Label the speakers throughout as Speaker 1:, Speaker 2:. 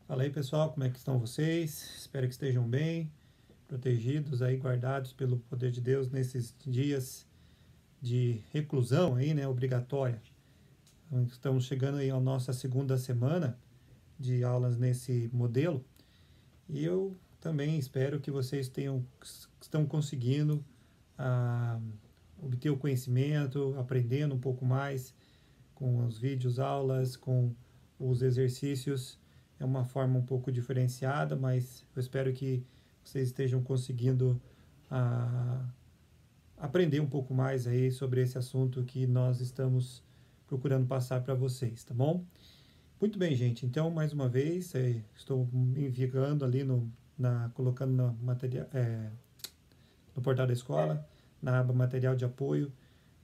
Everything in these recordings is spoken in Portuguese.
Speaker 1: Fala aí, pessoal, como é que estão vocês? Espero que estejam bem, protegidos aí, guardados pelo poder de Deus nesses dias de reclusão aí, né, obrigatória. Então, estamos chegando aí à nossa segunda semana de aulas nesse modelo e eu também espero que vocês estão conseguindo ah, obter o conhecimento, aprendendo um pouco mais com os vídeos, aulas, com os exercícios. É uma forma um pouco diferenciada, mas eu espero que vocês estejam conseguindo ah, aprender um pouco mais aí sobre esse assunto que nós estamos procurando passar para vocês, tá bom? Muito bem, gente. Então, mais uma vez, estou enviando ali colocando no portal da escola, na aba material de apoio,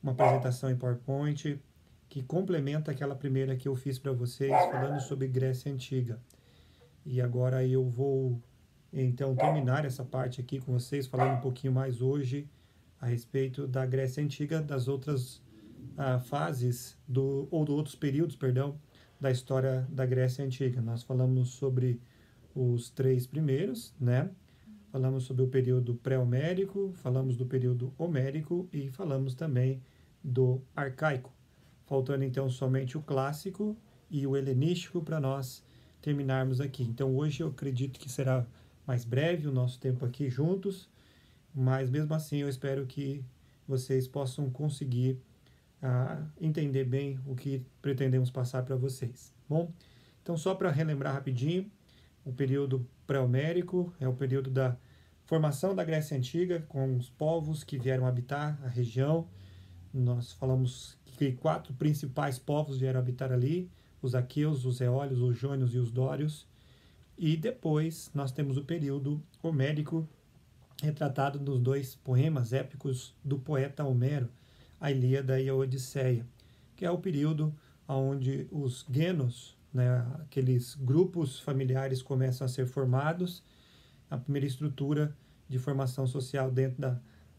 Speaker 1: uma apresentação em PowerPoint que complementa aquela primeira que eu fiz para vocês falando sobre Grécia Antiga. E agora eu vou então terminar essa parte aqui com vocês falando um pouquinho mais hoje a respeito da Grécia Antiga, das outras fases ou dos outros períodos, perdão, da história da Grécia Antiga. Nós falamos sobre os três primeiros, né? Falamos sobre o período pré-homérico, falamos do período homérico e falamos também do arcaico. Faltando então somente o clássico e o helenístico para nós terminarmos aqui. Então hoje eu acredito que será mais breve o nosso tempo aqui juntos, mas mesmo assim eu espero que vocês possam conseguir entender bem o que pretendemos passar para vocês. Bom, então só para relembrar rapidinho, o período pré-homérico é o período da formação da Grécia Antiga, com os povos que vieram habitar a região. Nós falamos que 4 principais povos vieram habitar ali: os aqueus, os eólios, os jônios e os dórios. E depois nós temos o período homérico, retratado nos 2 poemas épicos do poeta Homero, a Ilíada e a Odisseia, que é o período onde os genos, né, aqueles grupos familiares, começam a ser formados, a primeira estrutura de formação social dentro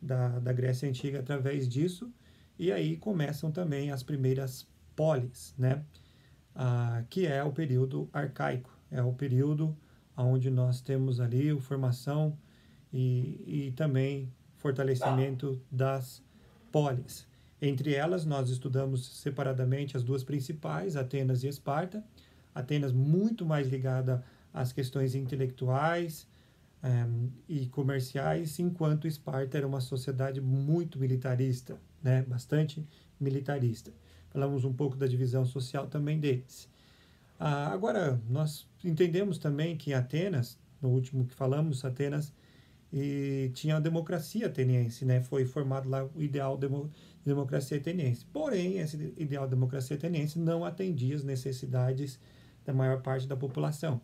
Speaker 1: da Grécia Antiga através disso, e aí começam também as primeiras polis, né, que é o período arcaico, é o período onde nós temos ali a formação e também fortalecimento das polis. Entre elas, nós estudamos separadamente as 2 principais, Atenas e Esparta. Atenas muito mais ligada às questões intelectuais e comerciais, enquanto Esparta era uma sociedade muito militarista, né? Bastante militarista. Falamos um pouco da divisão social também deles. Agora, nós entendemos também que Atenas, no último que falamos, Atenas tinha a democracia ateniense, né? Foi formado lá o ideal de democracia ateniense. Porém, esse ideal de democracia ateniense não atendia as necessidades da maior parte da população.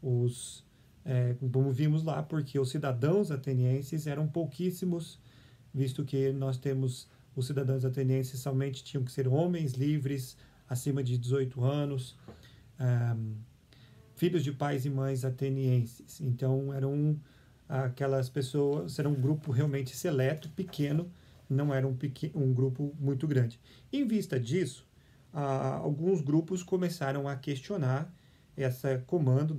Speaker 1: Como vimos lá, porque os cidadãos atenienses eram pouquíssimos, visto que nós temos os cidadãos atenienses somente tinham que ser homens livres, acima de 18 anos, filhos de pais e mães atenienses. Então, aquelas pessoas, era um grupo realmente seleto, pequeno, não era um grupo muito grande. Em vista disso, alguns grupos começaram a questionar esse comando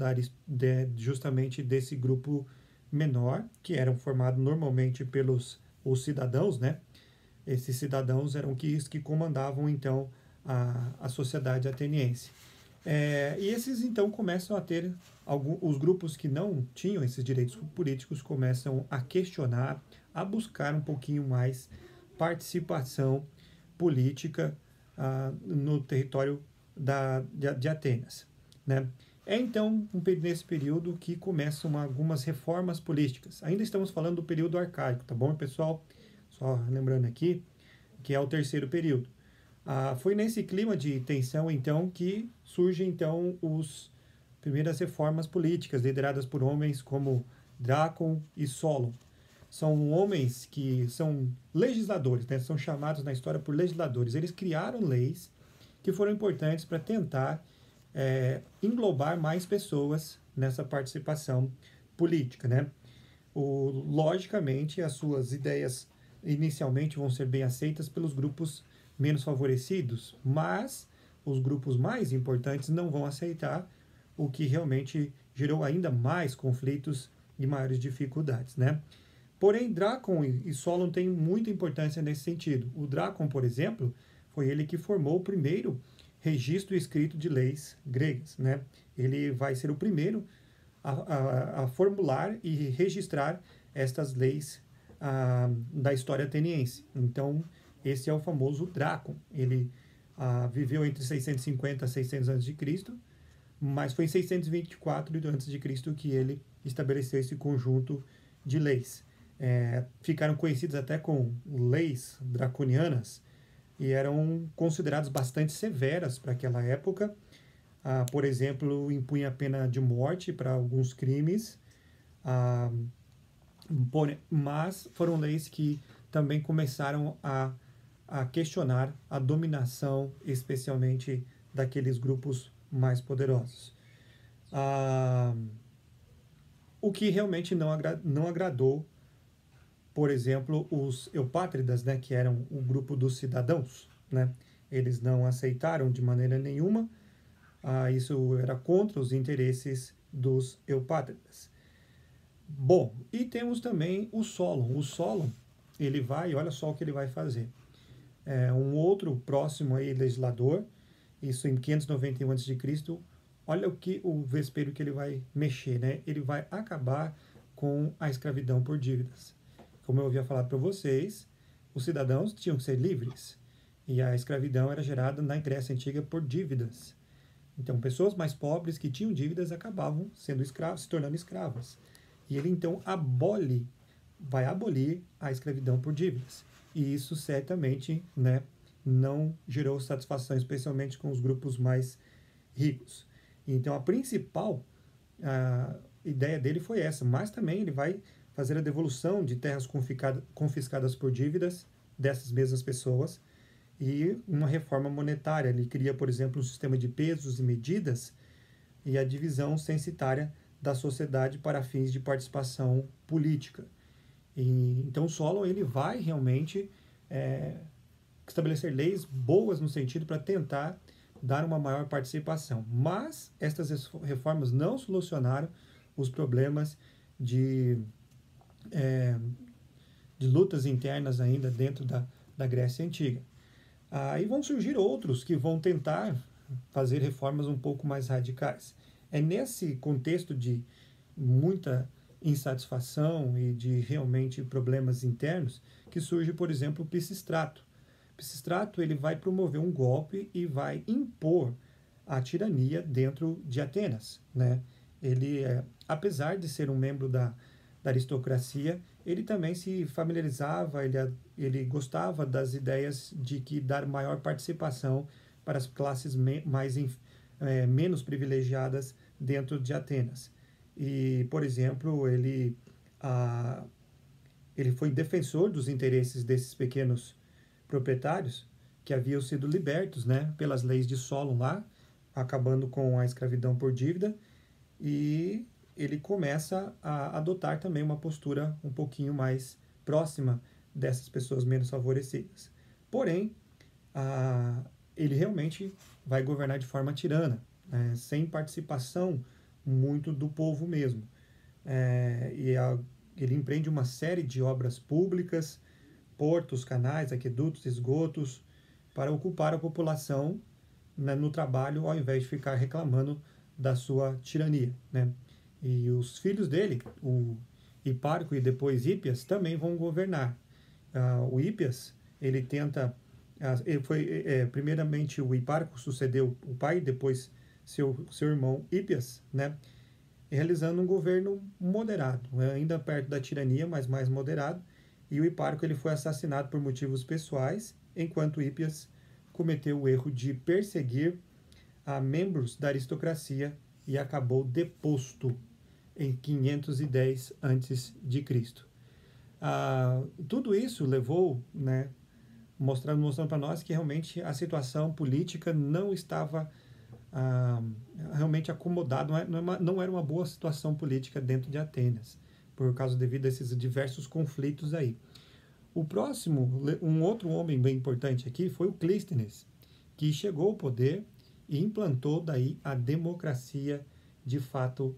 Speaker 1: justamente desse grupo menor, que eram formados normalmente pelos os cidadãos, né? Esses cidadãos eram que comandavam então a sociedade ateniense. E esses então começam a ter, os grupos que não tinham esses direitos políticos começam a questionar, a buscar um pouquinho mais participação política no território de Atenas, né? É então nesse período que começam algumas reformas políticas. Ainda estamos falando do período arcaico, tá bom, pessoal? Só lembrando aqui que é o terceiro período. Foi nesse clima de tensão, então, que surgem, então, as primeiras reformas políticas, lideradas por homens como Drácon e Solon. São homens que são legisladores, né? São chamados na história por legisladores. Eles criaram leis que foram importantes para tentar englobar mais pessoas nessa participação política, né? Logicamente, as suas ideias inicialmente vão ser bem aceitas pelos grupos menos favorecidos, mas os grupos mais importantes não vão aceitar, o que realmente gerou ainda mais conflitos e maiores dificuldades, né? Porém, Drácon e Solon têm muita importância nesse sentido. O Drácon, por exemplo, foi ele que formou o primeiro registro escrito de leis gregas, né? Ele vai ser o primeiro a formular e registrar estas leis da história ateniense. Então, esse é o famoso Drácon. Ele viveu entre 650 a 600 a.C., mas foi em 624 a.C. que ele estabeleceu esse conjunto de leis. Ficaram conhecidas até com leis draconianas e eram consideradas bastante severas para aquela época. Por exemplo, impunha a pena de morte para alguns crimes, mas foram leis que também começaram a questionar a dominação, especialmente daqueles grupos mais poderosos. O que realmente não agradou, por exemplo, os eupátridas, né, que eram o grupo dos cidadãos, né? Eles não aceitaram de maneira nenhuma. Isso era contra os interesses dos eupátridas. Bom, e temos também o Solon. O Solon, olha só o que ele vai fazer. Um outro próximo aí legislador, isso em 591 a.C., olha o vespeiro que ele vai mexer, né? Ele vai acabar com a escravidão por dívidas. Como eu havia falado para vocês, os cidadãos tinham que ser livres. E a escravidão era gerada na Grécia Antiga por dívidas. Então, pessoas mais pobres que tinham dívidas acabavam sendo escravos, se tornando escravas. E ele, então, vai abolir a escravidão por dívidas. E isso certamente, né, não gerou satisfação, especialmente com os grupos mais ricos. Então, a principal ideia dele foi essa, mas também ele vai fazer a devolução de terras confiscadas por dívidas dessas mesmas pessoas e uma reforma monetária. Ele cria, por exemplo, um sistema de pesos e medidas e a divisão censitária da sociedade para fins de participação política. Então, Solon ele vai realmente estabelecer leis boas no sentido para tentar dar uma maior participação. Mas estas reformas não solucionaram os problemas de lutas internas ainda dentro da Grécia Antiga. E vão surgir outros que vão tentar fazer reformas um pouco mais radicais. É nesse contexto de muita insatisfação e de realmente problemas internos que surge, por exemplo, o Pisístrato. O Pisístrato ele vai promover um golpe e vai impor a tirania dentro de Atenas, né? Ele, apesar de ser um membro da aristocracia, ele também se familiarizava, ele gostava das ideias de que dar maior participação para as classes menos privilegiadas dentro de Atenas. E, por exemplo, ele foi defensor dos interesses desses pequenos proprietários que haviam sido libertos, né, pelas leis de Solon lá, acabando com a escravidão por dívida, e ele começa a adotar também uma postura um pouquinho mais próxima dessas pessoas menos favorecidas. Porém, ele realmente vai governar de forma tirana, né, sem participação muito do povo mesmo. Ele empreende uma série de obras públicas, portos, canais, aquedutos, esgotos, para ocupar a população, né, no trabalho, ao invés de ficar reclamando da sua tirania, né? E os filhos dele, o Hiparco e depois Hípias, também vão governar. O Hípias, ele tenta... primeiramente, o Hiparco sucedeu o pai, depois seu irmão Hípias, né? Realizando um governo moderado, ainda perto da tirania, mas mais moderado. E o Hiparco ele foi assassinado por motivos pessoais, enquanto Hípias cometeu o erro de perseguir membros da aristocracia e acabou deposto em 510 a.C. Tudo isso levou, né, mostrando para nós que realmente a situação política não estava realmente acomodada, não era uma boa situação política dentro de Atenas, por causa devido a esses diversos conflitos aí. O próximo, um outro homem bem importante aqui foi o Clístenes, que chegou ao poder e implantou daí a democracia de fato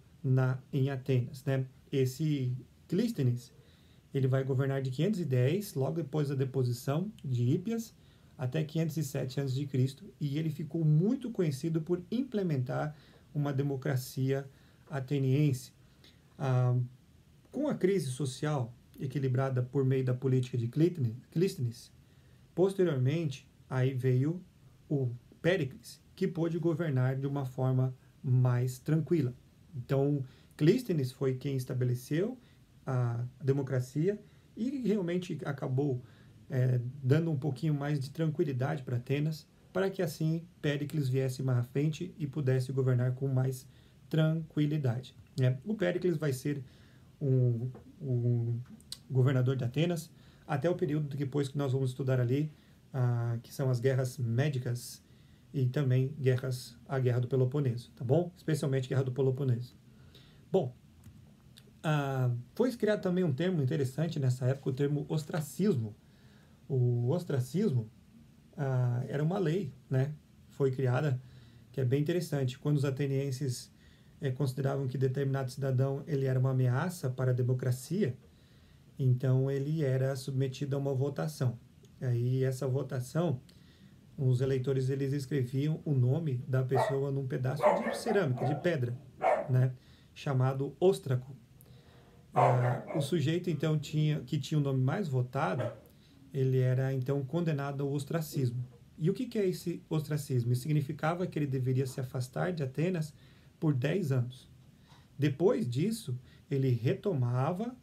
Speaker 1: em Atenas, né? Esse Clístenes, ele vai governar de 510, logo depois da deposição de Hípias, até 507 a.C., e ele ficou muito conhecido por implementar uma democracia ateniense. Com a crise social equilibrada por meio da política de Clístenes, posteriormente aí veio o Péricles, que pôde governar de uma forma mais tranquila. Então, Clístenes foi quem estabeleceu a democracia e realmente acabou dando um pouquinho mais de tranquilidade para Atenas, para que assim Péricles viesse mais à frente e pudesse governar com mais tranquilidade. O Péricles vai ser um governador de Atenas até o período depois que nós vamos estudar ali, que são as guerras médicas e também a guerra do Peloponeso, tá bom? Especialmente a guerra do Peloponeso. Bom, foi criado também um termo interessante nessa época, o termo ostracismo. O ostracismo era uma lei, né? Foi criada, que é bem interessante. Quando os atenienses consideravam que determinado cidadão ele era uma ameaça para a democracia, então ele era submetido a uma votação. Aí essa votação, os eleitores eles escreviam o nome da pessoa num pedaço de cerâmica, de pedra, né? Chamado óstraco. O sujeito então que tinha o nome mais votado, ele era então condenado ao ostracismo. E o que é esse ostracismo? Isso significava que ele deveria se afastar de Atenas por 10 anos. Depois disso, ele retomava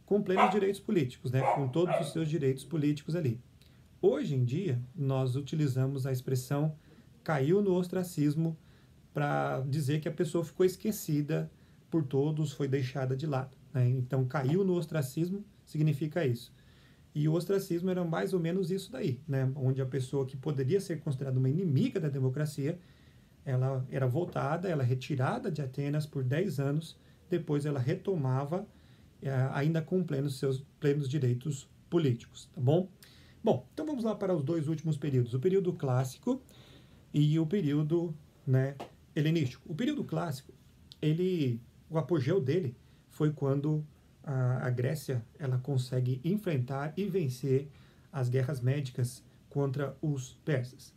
Speaker 1: com plenos direitos políticos, né? Com todos os seus direitos políticos ali. Hoje em dia, nós utilizamos a expressão caiu no ostracismo para dizer que a pessoa ficou esquecida por todos, foi deixada de lado, né? Então, caiu no ostracismo significa isso. E o ostracismo era mais ou menos isso daí, né? Onde a pessoa que poderia ser considerada uma inimiga da democracia, ela era voltada, ela retirada de Atenas por 10 anos, depois ela retomava, ainda com seus plenos direitos políticos, tá bom? Bom, então vamos lá para os dois últimos períodos, o período clássico e o período, né, helenístico. O período clássico, o apogeu dele foi quando a Grécia ela consegue enfrentar e vencer as guerras médicas contra os persas.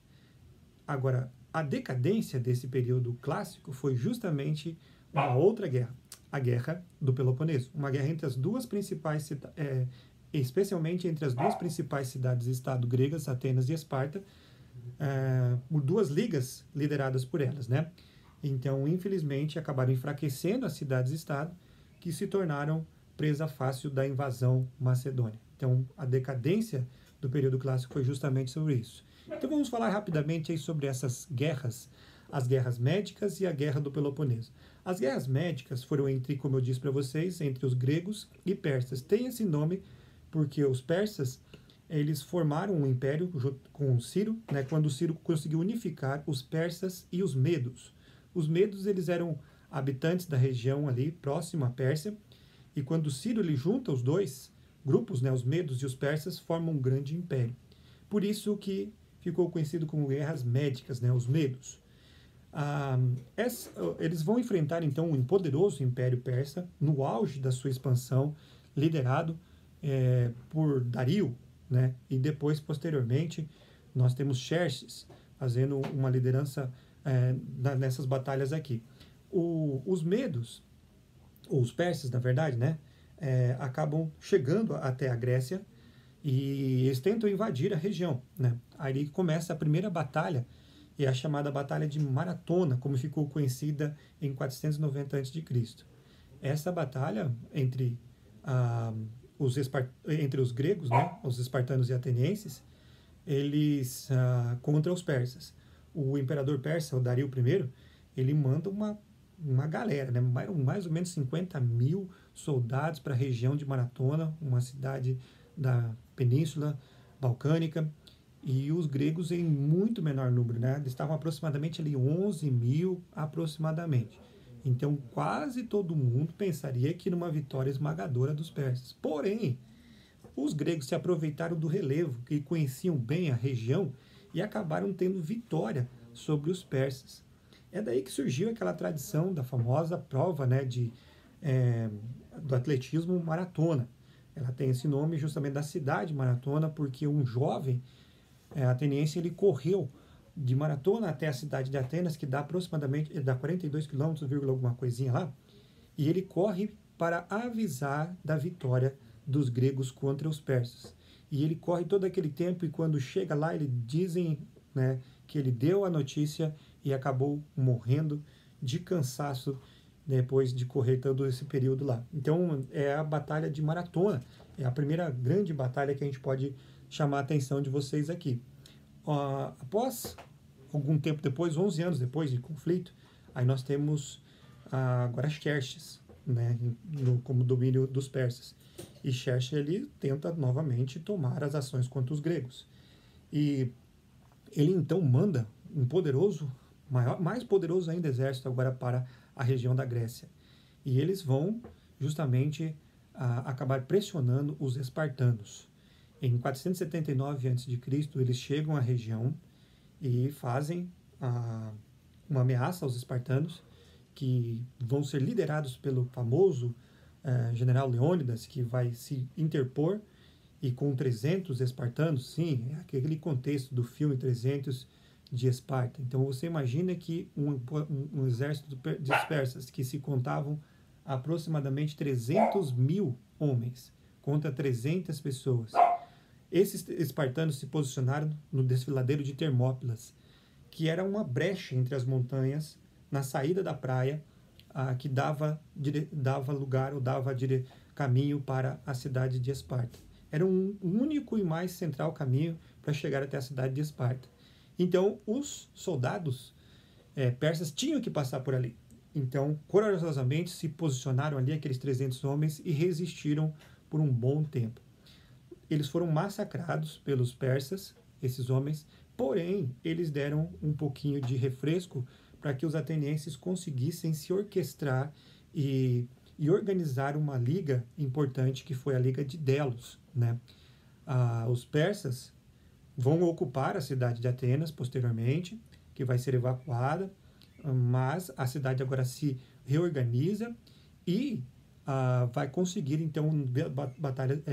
Speaker 1: Agora, a decadência desse período clássico foi justamente uma outra guerra, a Guerra do Peloponeso, uma guerra entre as duas principais especialmente entre as duas principais cidades-estado gregas, Atenas e Esparta, por duas ligas lideradas por elas, né? Então, infelizmente, acabaram enfraquecendo as cidades-estado, que se tornaram presa fácil da invasão macedônia. Então, a decadência do período clássico foi justamente sobre isso. Então, vamos falar rapidamente aí sobre essas guerras, as guerras médicas e a guerra do Peloponeso. As guerras médicas foram entre, como eu disse para vocês, entre os gregos e persas. Tem esse nome porque os persas, eles formaram um império junto com Ciro, né, quando Ciro conseguiu unificar os persas e os medos. Os medos, eles eram habitantes da região ali próxima à Pérsia, e quando Ciro ele junta os dois grupos, né, os medos e os persas, formam um grande império. Por isso que ficou conhecido como guerras médicas, né, os medos. Eles vão enfrentar então um poderoso império persa no auge da sua expansão, liderado por Dario, né, e depois, posteriormente, nós temos Xerxes fazendo uma liderança nessas batalhas aqui. Os medos, ou os persas, na verdade, né, acabam chegando até a Grécia e eles tentam invadir a região, né? Aí começa a primeira batalha, e é a chamada Batalha de Maratona, como ficou conhecida em 490 a.C. Essa batalha entre os gregos, né, os espartanos e atenienses, eles contra os persas. O imperador persa, o Dario I, ele manda uma galera, né, mais ou menos 50 mil soldados para a região de Maratona, uma cidade da Península Balcânica, e os gregos em muito menor número, né? Eles estavam aproximadamente ali 11 mil aproximadamente. Então quase todo mundo pensaria que numa vitória esmagadora dos persas. Porém, os gregos se aproveitaram do relevo, que conheciam bem a região, e acabaram tendo vitória sobre os persas. É daí que surgiu aquela tradição da famosa prova, né, é, do atletismo maratona. Ela tem esse nome justamente da cidade maratona, porque um jovem ateniense ele correu de maratona até a cidade de Atenas, que dá aproximadamente, dá 42 quilômetros, alguma coisinha lá, e ele corre para avisar da vitória dos gregos contra os persas. E ele corre todo aquele tempo e quando chega lá, eles dizem, né, que ele deu a notícia e acabou morrendo de cansaço depois de correr todo esse período lá. Então, é a batalha de maratona. É a primeira grande batalha que a gente pode chamar a atenção de vocês aqui. Após algum tempo depois, 11 anos depois de conflito, aí nós temos agora Xerxes, né, como domínio dos persas. E Xerxes ele tenta novamente tomar as ações contra os gregos. E ele então manda um poderoso, mais poderoso ainda exército agora para a região da Grécia. E eles vão justamente acabar pressionando os espartanos. Em 479 a.C., eles chegam à região e fazem uma ameaça aos espartanos, que vão ser liderados pelo famoso general Leônidas, que vai se interpor, e com 300 espartanos, sim, é aquele contexto do filme 300 de Esparta. Então você imagina que um exército de persas que se contavam aproximadamente 300 mil homens contra 300 pessoas. Esses espartanos se posicionaram no desfiladeiro de Termópilas, que era uma brecha entre as montanhas, na saída da praia, que dava lugar ou dava caminho para a cidade de Esparta. Era um único e mais central caminho para chegar até a cidade de Esparta. Então, os soldados persas tinham que passar por ali. Então, corajosamente se posicionaram ali, aqueles 300 homens, e resistiram por um bom tempo. Eles foram massacrados pelos persas, esses homens, porém, eles deram um pouquinho de refresco para que os atenienses conseguissem se orquestrar e organizar uma liga importante, que foi a Liga de Delos, né? Os persas vão ocupar a cidade de Atenas posteriormente, que vai ser evacuada, mas a cidade agora se reorganiza e vai conseguir, então,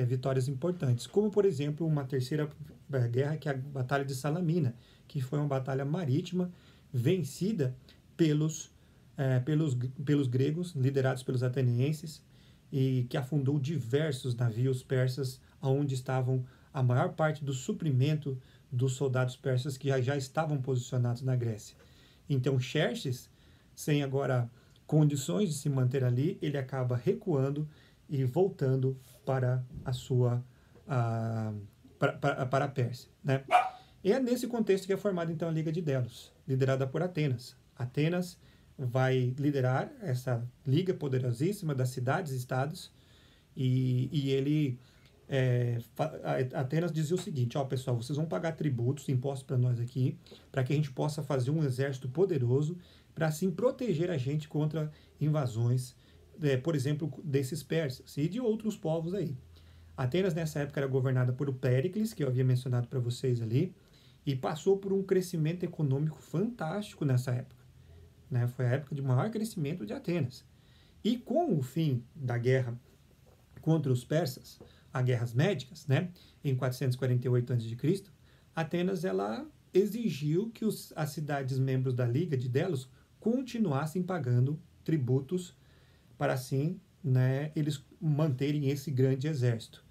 Speaker 1: vitórias importantes, como, por exemplo, uma terceira guerra, que é a Batalha de Salamina, que foi uma batalha marítima vencida pelos gregos, liderados pelos atenienses, e que afundou diversos navios persas, onde estavam a maior parte do suprimento dos soldados persas que já estavam posicionados na Grécia. Então, Xerxes, sem agora condições de se manter ali, ele acaba recuando e voltando para para a Pérsia, né? E é nesse contexto que é formada então a Liga de Delos, liderada por Atenas. Atenas vai liderar essa liga poderosíssima das cidades-estados, e ele Atenas dizia o seguinte: ó, pessoal, vocês vão pagar tributos, impostos para nós aqui, para que a gente possa fazer um exército poderoso, para assim proteger a gente contra invasões, por exemplo, desses persas e de outros povos aí. Atenas nessa época era governada por Péricles, que eu havia mencionado para vocês ali, e passou por um crescimento econômico fantástico nessa época, né? Foi a época de maior crescimento de Atenas. E com o fim da guerra contra os persas, as guerras médicas, né, em 448 a.C., Atenas ela exigiu que as cidades membros da Liga de Delos continuassem pagando tributos para assim, né, eles manterem esse grande exército.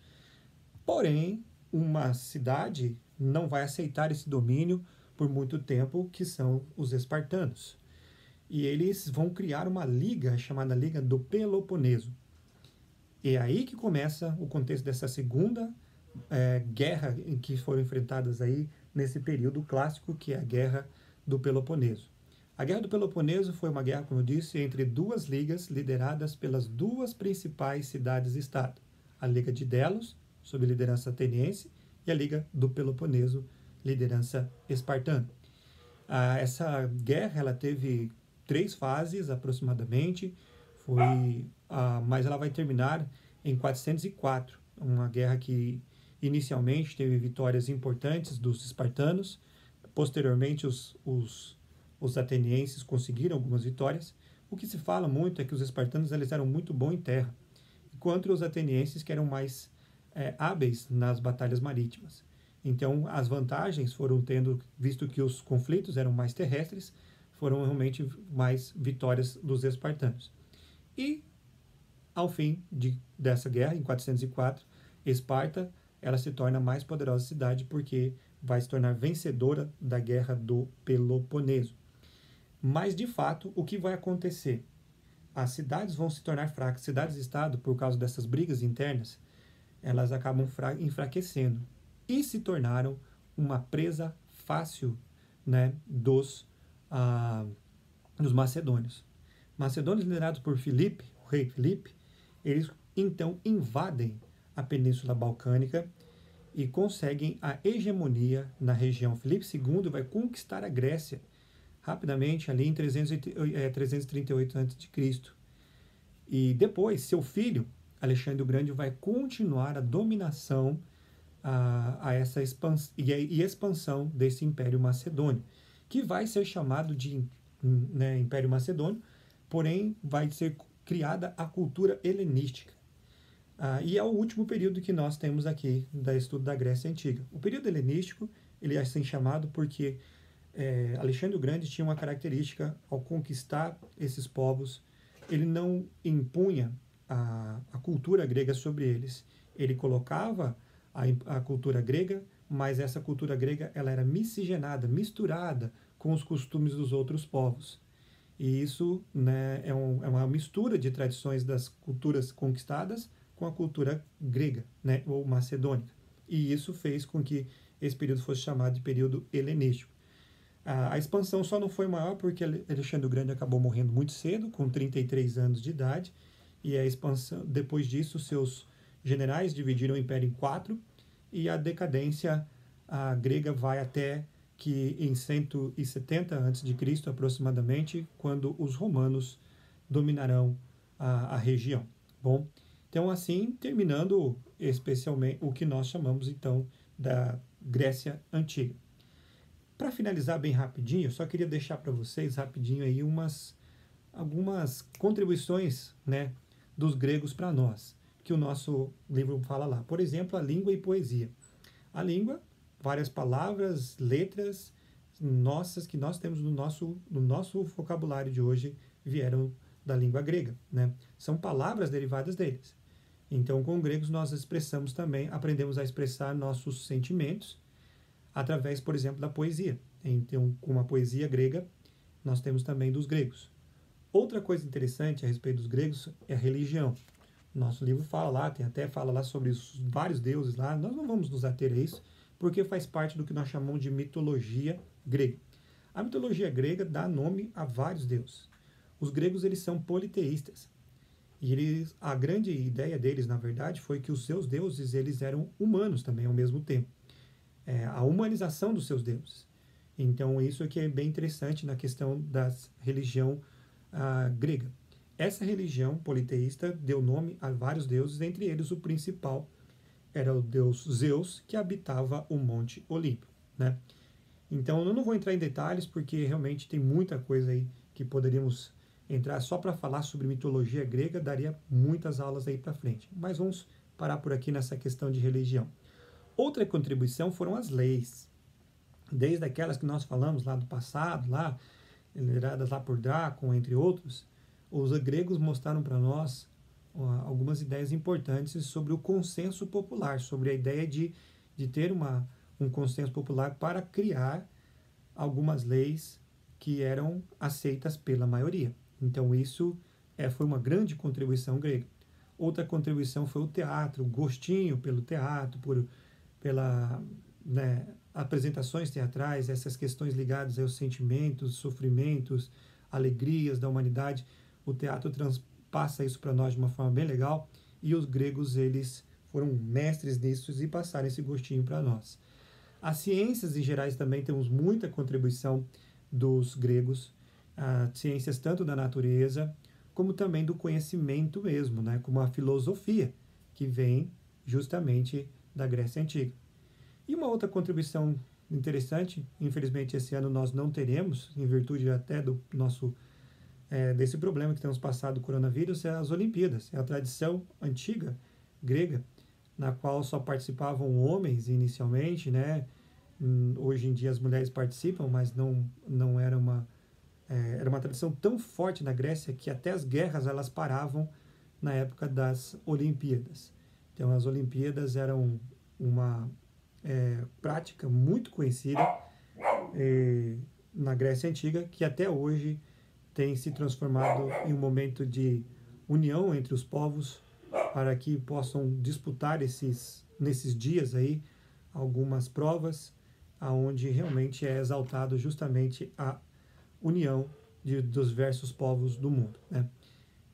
Speaker 1: Porém, uma cidade não vai aceitar esse domínio por muito tempo, que são os espartanos. E eles vão criar uma liga chamada Liga do Peloponeso. E é aí que começa o contexto dessa segunda guerra em que foram enfrentadas aí nesse período clássico, que é a Guerra do Peloponeso. A Guerra do Peloponeso foi uma guerra, como eu disse, entre duas ligas lideradas pelas duas principais cidades-estado. A Liga de Delos, sob liderança ateniense, e a Liga do Peloponeso, liderança espartana. Essa guerra ela teve 3 fases aproximadamente, mas ela vai terminar em 404, uma guerra que inicialmente teve vitórias importantes dos espartanos, posteriormente os os atenienses conseguiram algumas vitórias. O que se fala muito é que os espartanos eles eram muito bons em terra, enquanto os atenienses que eram mais hábeis nas batalhas marítimas. Então, as vantagens foram tendo, visto que os conflitos eram mais terrestres, foram realmente mais vitórias dos espartanos. E, ao fim dessa guerra, em 404, Esparta ela se torna a mais poderosa cidade porque vai se tornar vencedora da guerra do Peloponeso. Mas, de fato, o que vai acontecer? As cidades vão se tornar fracas. Cidades-estado, por causa dessas brigas internas, elas acabam enfraquecendo e se tornaram uma presa fácil, né, dos macedônios. Macedônios liderados por Filipe, o rei Filipe, eles então invadem a Península Balcânica e conseguem a hegemonia na região. Filipe II vai conquistar a Grécia rapidamente ali em 338 a.C. E depois, seu filho, Alexandre o Grande, vai continuar a dominação a essa expansão desse Império Macedônio, que vai ser chamado de Império Macedônio, porém vai ser criada a cultura helenística. E é o último período que nós temos aqui da estudo da Grécia Antiga. O período helenístico ele é assim chamado porque Alexandre o Grande tinha uma característica ao conquistar esses povos, ele não impunha a cultura grega sobre eles. Ele colocava a cultura grega, mas essa cultura grega ela era miscigenada, misturada com os costumes dos outros povos. E isso, né, é uma mistura de tradições das culturas conquistadas com a cultura grega, né, ou macedônica. E isso fez com que esse período fosse chamado de período helenístico. A expansão só não foi maior porque Alexandre o Grande acabou morrendo muito cedo, com 33 anos de idade, e a expansão, depois disso, seus generais dividiram o império em 4, e a decadência grega vai até que em 170 a.C., aproximadamente, quando os romanos dominarão a região. Bom, então assim, terminando especialmente o que nós chamamos então da Grécia Antiga. Para finalizar bem rapidinho, eu só queria deixar para vocês rapidinho aí algumas contribuições, né, dos gregos para nós, que o nosso livro fala lá. Por exemplo, a língua e poesia. A língua, várias palavras, letras nossas que nós temos no nosso vocabulário de hoje vieram da língua grega, né? São palavras derivadas deles. Então, com gregos nós aprendemos a expressar nossos sentimentos através, por exemplo, da poesia. Então, com a poesia grega, nós temos também dos gregos. Outra coisa interessante a respeito dos gregos é a religião. Nosso livro fala lá sobre os vários deuses lá. Nós não vamos nos ater a isso, porque faz parte do que nós chamamos de mitologia grega. A mitologia grega dá nome a vários deuses. Os gregos eles são politeístas. E a grande ideia deles, na verdade, foi que os seus deuses eles eram humanos também ao mesmo tempo. A humanização dos seus deuses. Então, isso aqui é bem interessante na questão da religião grega. Essa religião politeísta deu nome a vários deuses, entre eles o principal era o deus Zeus, que habitava o Monte Olimpo, né? Então, eu não vou entrar em detalhes, porque realmente tem muita coisa aí que poderíamos entrar. Só para falar sobre mitologia grega, daria muitas aulas aí para frente. Mas vamos parar por aqui nessa questão de religião. Outra contribuição foram as leis. Desde aquelas que nós falamos lá do passado, lá, lideradas lá por Drácon, entre outros, os gregos mostraram para nós algumas ideias importantes sobre o consenso popular, sobre a ideia de ter um consenso popular para criar algumas leis que eram aceitas pela maioria. Então isso foi uma grande contribuição grega. Outra contribuição foi o teatro, o gostinho pelo teatro, pela apresentações teatrais, essas questões ligadas aos sentimentos, sofrimentos, alegrias da humanidade. O teatro passa isso para nós de uma forma bem legal, e os gregos eles foram mestres nisso e passaram esse gostinho para nós. As ciências em gerais também temos muita contribuição dos gregos, ciências tanto da natureza como também do conhecimento mesmo, né, como a filosofia, que vem justamente da Grécia Antiga. E uma outra contribuição interessante, infelizmente esse ano nós não teremos, em virtude até do nosso desse problema que temos passado do coronavírus, é as Olimpíadas. É a tradição antiga grega, na qual só participavam homens inicialmente, né? Hoje em dia as mulheres participam, mas não era era uma tradição tão forte na Grécia que até as guerras elas paravam na época das Olimpíadas. Então as Olimpíadas eram uma prática muito conhecida na Grécia Antiga, que até hoje tem se transformado em um momento de união entre os povos para que possam disputar nesses dias aí algumas provas aonde realmente é exaltado justamente a união dos diversos povos do mundo, né?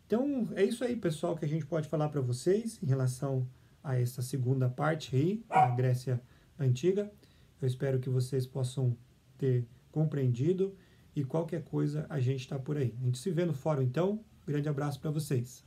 Speaker 1: Então é isso aí, pessoal, que a gente pode falar para vocês em relação a essa segunda parte aí da Grécia Antiga. Eu espero que vocês possam ter compreendido e qualquer coisa a gente está por aí. A gente se vê no fórum então. Grande abraço para vocês.